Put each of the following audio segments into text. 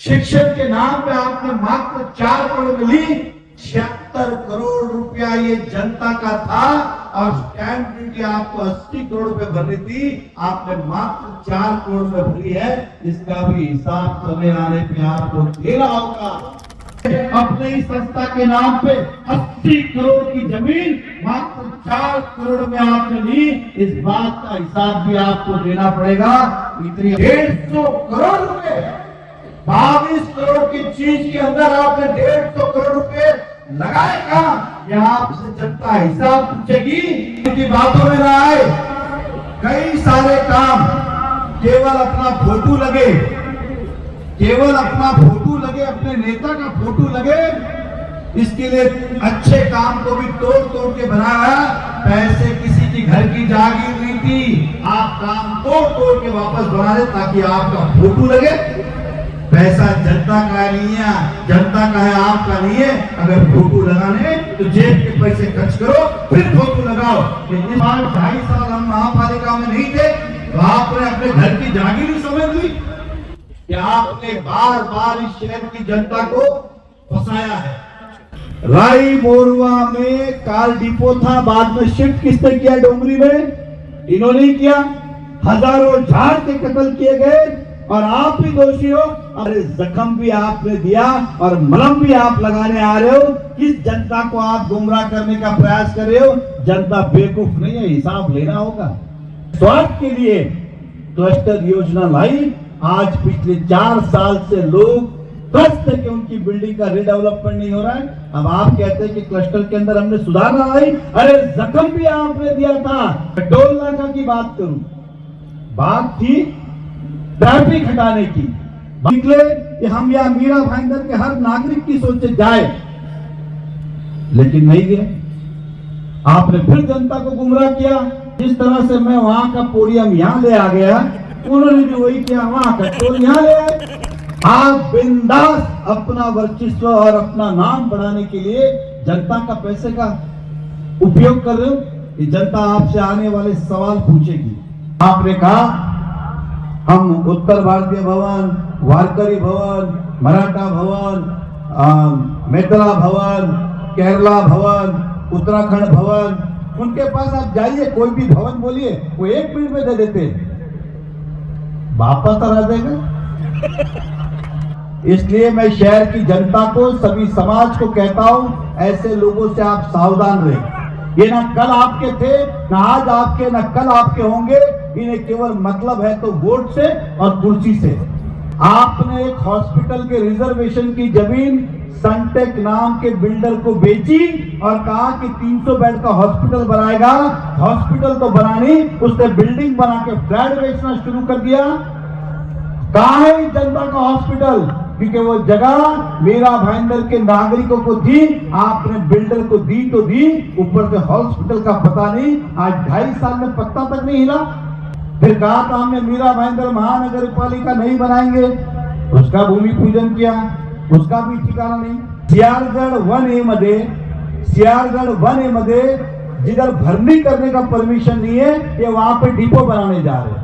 शिक्षण के नाम पे आपने मात्र 4 करोड़ मिली, 76 करोड़ रुपया ये जनता का था और स्टैंप ड्यूटी आपको 80 करोड़ रुपए भरनी थी, आपने मात्र 4 करोड़ रुपए भरी है। इसका भी हिसाब समय आने पे आपको देना होगा। अपने ही संस्था के नाम पे 80 करोड़ की जमीन मात्र 4 करोड़ में आपने ली, इस बात का हिसाब भी आपको देना पड़ेगा। इतनी 150 करोड़ रुपए 22 करोड़ की चीज के अंदर आपने 150 करोड़ रुपए लगाए कहां, यह आपसे जनता हिसाब पूछेगी। इनकी बातों में ना आए, कई सारे काम केवल अपना फोटो लगे, केवल अपना फोटो लगे, अपने नेता का फोटो लगे, इसके लिए अच्छे काम को भी तोड़ तोड़ के बनाया। पैसे किसी की घर की जागीर नहीं थी, आप काम तोड़ तोड़ के वापस बना दे ताकि आपका फोटो लगे। पैसा जनता का नहीं है, जनता का है, आपका नहीं है। अगर फोटो लगाने तो जेब के पैसे खर्च करो फिर फोटो लगाओ। इस बार 2.5 साल हम महापालिका में नहीं थे तो आपने अपने घर की जागीर समझ ली कि आपने बार बार इस शहर की जनता को फंसाया है। राई मोरवा में काल डिपो था, बाद में शिफ्ट किसने किया डोंगरी में? इन्होंने किया। हजारों झाड़ के कत्ल किए गए और आप भी दोषी हो। अरे जख्म भी आपने दिया और मलहम भी आप लगाने आ रहे हो। किस जनता को आप गुमराह करने का प्रयास कर रहे हो? जनता बेवकूफ नहीं है, हिसाब लेना होगा। स्वास्थ्य के लिए क्लस्टर योजना लाई, आज पिछले 4 साल से लोग त्रस्त है कि उनकी बिल्डिंग का रीडेवलपमेंट नहीं हो रहा है। अब आप कहते हैं कि क्लस्टर के अंदर हमने सुधार लाई। अरे जख्म भी आपने दिया था। टोल नाका की बात करूं, बात थी ट्रैफिक हटाने की, निकले कि हम या मीरा भाईंदर के हर नागरिक की सोचे जाए, लेकिन नहीं गए। आपने फिर जनता को गुमराह किया। जिस तरह से मैं वहां का पोडियम यहां ले आ गया, उन्होंने भी वही किया, वहां का टोल यहां ले आए। आप बिंदास अपना वर्चस्व और अपना नाम बढ़ाने के लिए जनता का पैसे का उपयोग कर रहे हो कि जनता आपसे आने वाले सवाल पूछेगी। आपने कहा हम उत्तर भारतीय भवन, वारकरी भवन, मराठा भवन, मिथिला भवन, केरला भवन, उत्तराखंड भवन, उनके पास आप जाइए, कोई भी भवन बोलिए, वो 1 मिनट में दे देते, वापस आ जाएगा। इसलिए मैं शहर की जनता को, सभी समाज को कहता हूं, ऐसे लोगों से आप सावधान रहें। ये ना कल आपके थे, ना आज आपके, ना कल आपके होंगे। इन्हें केवल मतलब है तो वोट से और कुर्सी से। आपने एक हॉस्पिटल के रिजर्वेशन की जमीन सनटेक नाम के बिल्डर को बेची और कहा कि 300 बेड का हॉस्पिटल बनाएगा। हॉस्पिटल तो बना नहीं, उसने बिल्डिंग बना के फ्लैट बेचना शुरू कर दिया। कहां है जनता का हॉस्पिटल? क्योंकि वो जगह मीरा भाईंदर के नागरिकों को दी, आपने बिल्डर को दी तो दी, ऊपर से हॉस्पिटल का पता नहीं। आज 2.5 साल में पत्ता तक नहीं हिला। फिर कहा था हमने मीरा भाईंदर महानगर पालिका नहीं बनाएंगे, उसका भूमि पूजन किया, उसका भी ठिकाना नहीं। सियारगढ़ 1A मध्ये जिधर भरनी करने का परमिशन नहीं है, ये वहां पे डिपो बनाने जा रहे हैं।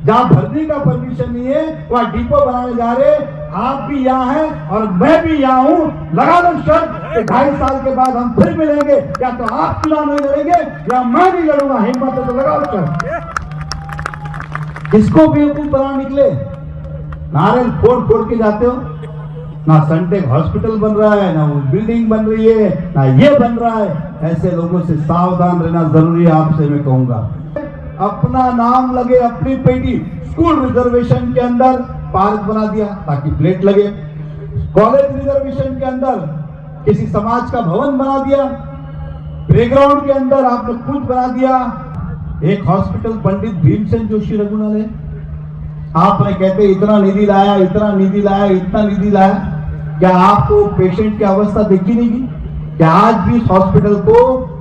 जहां भरने का परमिशन नहीं है वहां डिपो बनाने जा रहे। आप भी यहाँ हैं और मैं भी यहाँ हूं। लगा दो शर्त कि 2.5 साल के बाद हम फिर मिलेंगे, या तो आप चुनाव नहीं लड़ेंगे या मैं नहीं लड़ूंगा। हिम्मत है तो लगाओ शर्त। किसको बेवकूफ बना निकले? नारियल फोड़ फोड़ के जाते हो। ना सनटेक हॉस्पिटल बन रहा है, ना वो बिल्डिंग बन रही है, ना ये बन रहा है। ऐसे लोगों से सावधान रहना जरूरी है, आपसे मैं कहूंगा। अपना नाम लगे, अपनी पेटी। स्कूल रिजर्वेशन के अंदर पार्क बना दिया ताकि प्लेट लगे। कॉलेज रिजर्वेशन के अंदर किसी समाज का भवन बना दिया। प्लेग्राउंड के अंदर आपने कुछ बना दिया। एक हॉस्पिटल पंडित भीमसेन जोशी रघुनालय, आपने कहते इतना निधि लाया, इतना निधि लाया, इतना निधि लाया। क्या आपको पेशेंट की अवस्था देखी नहीं की? क्या आज भी इस हॉस्पिटल को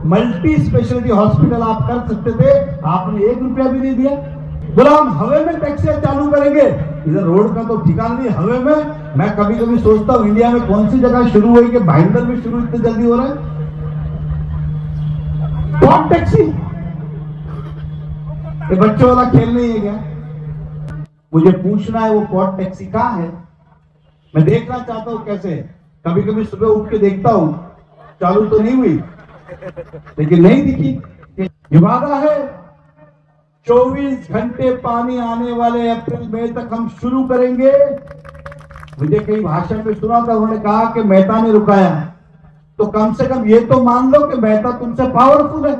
मल्टी स्पेशलिटी हॉस्पिटल आप कर सकते थे? आपने 1 रुपया भी नहीं दिया। बोला हम हवे में टैक्सी चालू करेंगे। इधर रोड का तो ठिकाना नहीं, हवे में। मैं कभी कभी सोचता हूं इंडिया में कौन सी जगह शुरू हुई कि भाईंदर में शुरू इतने जल्दी हो रहा है। कौन टैक्सी? ये बच्चों वाला खेल नहीं है क्या? मुझे पूछना है वो पॉट टैक्सी कहां है? मैं देखना चाहता हूं कैसे। कभी कभी सुबह उठ के देखता हूं, चालू तो नहीं हुई, लेकिन नहीं दिखी। ये वादा है 24 घंटे पानी आने वाले अप्रैल मई तक हम शुरू करेंगे। मुझे कई भाषण में सुना था, उन्होंने कहा कि मेहता ने रुकाया, तो कम से कम ये तो मान लो कि मेहता तुमसे पावरफुल है।